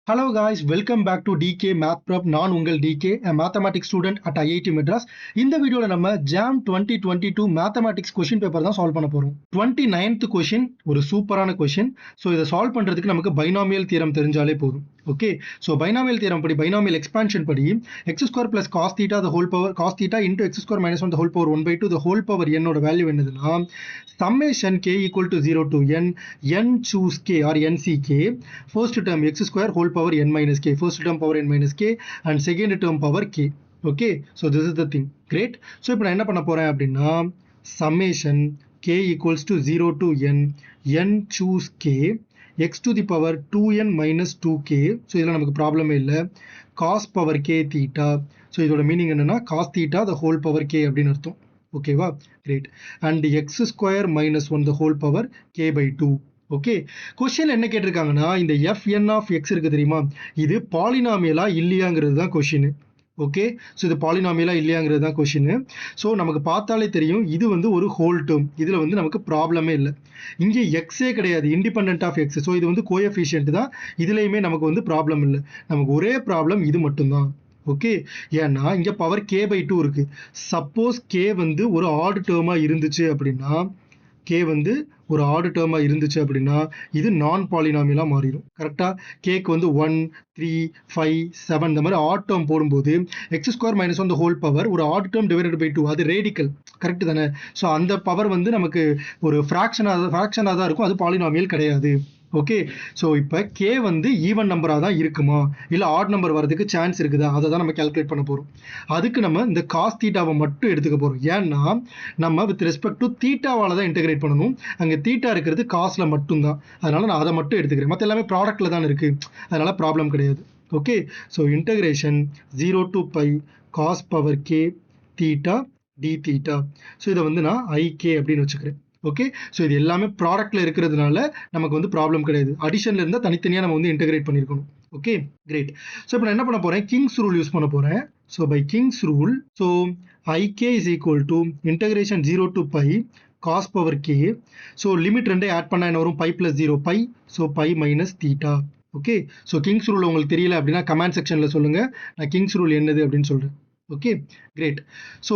Hello guys, welcome back to DK Math Prep. நான் உங்கள் DK, a mathematics student at IIT Madras. இந்த வீடியோல நம்ம JAM 2022 mathematics question paper தான் solve பண்ண போறோம். 29th question ஒரு சூப்பரான question. ஸோ இதை சால்வ் பண்றதுக்கு நமக்கு binomial theorem தெரிஞ்சாலே போதும். ஓகே, ஸோ பைனாமியல் தியரம் படி பைனாமியல் எக்ஸ்பான்ஷன் படி x square plus cos theta the whole power cos theta into x square minus one the whole power 1/2 the whole power என்னோட value என்னதுன்னா summation k equal to 0 to n n choose k or nck first term x square whole power n minus k, first term power n minus k and second term power k. Okay, so this is the thing. Great. So இப்போ நான் என்ன பண்ண போறேன் அப்படின்னா summation k equals to 0 to n choose k x to the power 2n minus 2k. So இதில் நமக்கு ப்ராப்ளமே இல்லை. Cos power K theta. So இதோட மீனிங் என்னன்னா cos theta the whole power k அப்படின்னு அர்த்தம். ஓகேவா, great. And x square minus one the whole power k by 2. Okay, question என்ன கேட்டிருக்காங்கன்னா இந்த எஃப்என் ஆஃப் எக்ஸ் இருக்கு தெரியுமா, இது பாலினாமியலா இல்லையாங்கிறது தான் கொஸ்டின். ஓகே, ஸோ இது பாலினாமியலா இல்லையாங்கிறது தான் கொஷின். ஸோ நமக்கு பார்த்தாலே தெரியும் இது வந்து ஒரு ஹோல் டேர்ம், இதில் வந்து நமக்கு ப்ராப்ளமே இல்லை. இங்கே எக்ஸே கிடையாது, இண்டிபெண்ட் ஆஃப் எக்ஸ். ஸோ இது வந்து கோஎஃபிஷியன்ட் தான், இதுலேயுமே நமக்கு வந்து ப்ராப்ளம் இல்லை. நமக்கு ஒரே ப்ராப்ளம் இது மட்டும்தான். ஓகே, ஏன்னா இங்கே பவர் கே பை 2 இருக்கு. சப்போஸ் கே வந்து ஒரு ஆட் டேர்மாக இருந்துச்சு அப்படின்னா கே வந்து ஒரு ஆடு டேர்மாக இருந்துச்சு அப்படின்னா இது நான் பாலினாமியலாக மாறிடும். கரெக்டாக கேக்கு வந்து 1 3 5 7 இந்த மாதிரி ஆட் டேர்ம் போடும்போது X square minus one the whole power ஒரு ஆட் டேர்ம் டிவைடட் பை 2 அது ரேடிக்கல். கரெக்டு தானே? ஸோ அந்த பவர் வந்து நமக்கு ஒரு ஃப்ராக்ஷனாக தான் இருக்கும், அது பாலினாமியல் கிடையாது. ஓகே, ஸோ இப்போ கே வந்து ஈவன் நம்பராக தான் இருக்குமா இல்லை ஆட் நம்பர் வரதுக்கு சான்ஸ் இருக்குதா, அதை தான் நம்ம கேல்குலேட் பண்ண போகிறோம். அதுக்கு நம்ம இந்த காஸ் தீட்டாவை மட்டும் எடுத்துக்க போகிறோம். ஏன்னா நம்ம வித் ரெஸ்பெக்ட் டு தீட்டாவால் தான் இன்டெகிரேட் பண்ணணும். அங்கே தீட்டா இருக்கிறது காசில் மட்டும்தான், அதனால் நான் அதை மட்டும் எடுத்துக்கிறேன். மற்ற எல்லாமே ப்ராடக்ட்டில் தான் இருக்குது, அதனால் ப்ராப்ளம் கிடையாது. Okay, so integration 0 to π cos power K theta D theta. So இதை வந்து நான் ஐகே அப்படின்னு வச்சுக்கிறேன். ஓகே, ஸோ இது எல்லாமே ப்ராடக்ட்ல இருக்கிறதுனால நமக்கு வந்து ப்ராப்ளம் கிடையாது. அடிஷன்ல இருந்தால் தனித்தனியாக நம்ம வந்து இன்டெகிரேட் பண்ணியிருக்கணும். Okay, great. ஸோ இப்போ நான் என்ன பண்ண போறேன், கிங்ஸ் ரூல் யூஸ் பண்ண போறேன். So by king's rule, so IK is equal to integration 0 to π cos power K. So limit ரெண்டே ஆட் பண்ணா என்ன வரும், pi plus 0 pi. So pi minus theta. Okay, so king's rule உங்களுக்கு தெரியல அப்படின்னா comment செக்ஷன்ல சொல்லுங்க, நான் கிங்ஸ் ரூல் என்னது அப்படின்னு சொல்றேன். Okay, great. ஸோ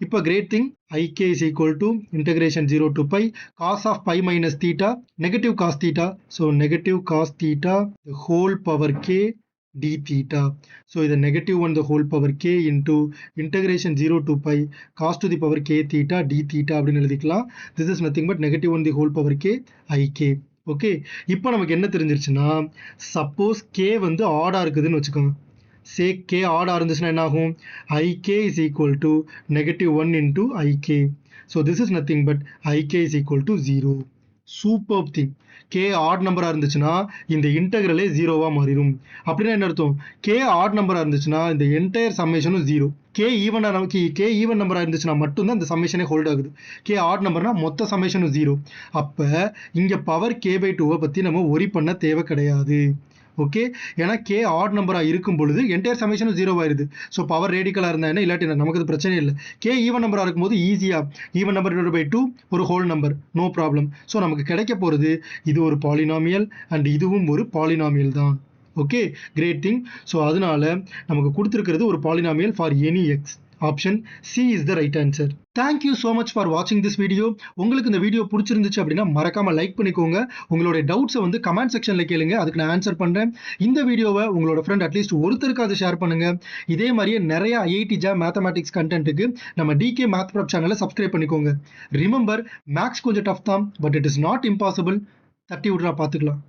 இப்போ great thing, ik is equal to integration 0 to π cos of π minus theta negative cos theta. So negative cos theta the whole power k d theta. So the negative one the whole power k into integration 0 to π cos to the power k theta d theta அப்படின்னு எழுதிக்கலாம். This is nothing but negative one the whole power k ik. Okay, இப்போ நமக்கு என்ன தெரிஞ்சிருச்சுன்னா suppose k வந்து ஆடா இருக்குதுன்னு வச்சுக்கோங்க. சே K ஆடா இருந்துச்சுன்னா என்ன ஆகும், IK is equal to -1 into IK. So this is nothing but IK is equal to 0. Super thing. K odd நம்பராக இருந்துச்சுன்னா இந்த இன்டெகிரலே 0வாக மாறிடும். அப்படின்னா என்ன அர்த்தம், கே ஆட் நம்பராக இருந்துச்சுன்னா இந்த என்டையர் சம்மேஷனும் 0. கே ஈவன் நம்பராக இருந்துச்சுன்னா மட்டும்தான் இந்த சம்மேஷனே ஹோல்ட் ஆகுது. கே ஆட் நம்பர்னா மொத்த சம்மேஷனும் 0. அப்போ இங்கே பவர் கே பை 2 பற்றி நம்ம ஒரி பண்ண தேவை கிடையாது. ஓகே, ஏன்னா கே ஆட் நம்பராக இருக்கும் பொழுது என்டையர் சமேஷனும் 0 ஆயிருது. ஸோ பவர் ரேடிக்கலாக இருந்தா என்ன, இல்லாட்டி நமக்கு அது பிரச்சனை இல்லை. கே ஈவன் நம்பராக இருக்கும்போது ஈஸியாக ஈவன் நம்பர் டிவைட் பை 2 ஒரு whole number, no problem. So நமக்கு கிடைக்க போகிறது இது ஒரு பாலினாமியல் அண்ட் இதுவும் ஒரு பாலினாமியல் தான். Okay, great thing. ஸோ அதனால நமக்கு கொடுத்துருக்கிறது ஒரு polynomial for any X. Option C is the right answer. Thank you so much for வாட்சிங் திஸ் வீடியோ. உங்களுக்கு இந்த வீடியோ பிடிச்சிருந்துச்சு அப்படின்னா மறக்காம லைக் பண்ணிக்கோங்க. உங்களுடைய டவுட்ஸை வந்து கமெண்ட் செக்ஷன்ல கேளுங்க, அதுக்கு நான் ஆன்சர் பண்றேன். இந்த வீடியோவை உங்களோட ஃப்ரெண்ட் அட்லீஸ்ட் ஒருத்தருக்காவது ஷேர் பண்ணுங்க. இதே மாதிரியே நிறைய ஐஐடி ஜாம் மேத்தமேட்டிக்ஸ் கண்டென்ட்டுக்கு நம்ம டிகே மேத் ப்ரெப் சேனலை சப்ஸ்கிரைப் பண்ணிக்கோங்க. ரிமெம்பர், மேக்ஸ் கொஞ்சம் டஃப் தான், but it is not impossible. தட்டி விட்றா பார்த்துக்கலாம்.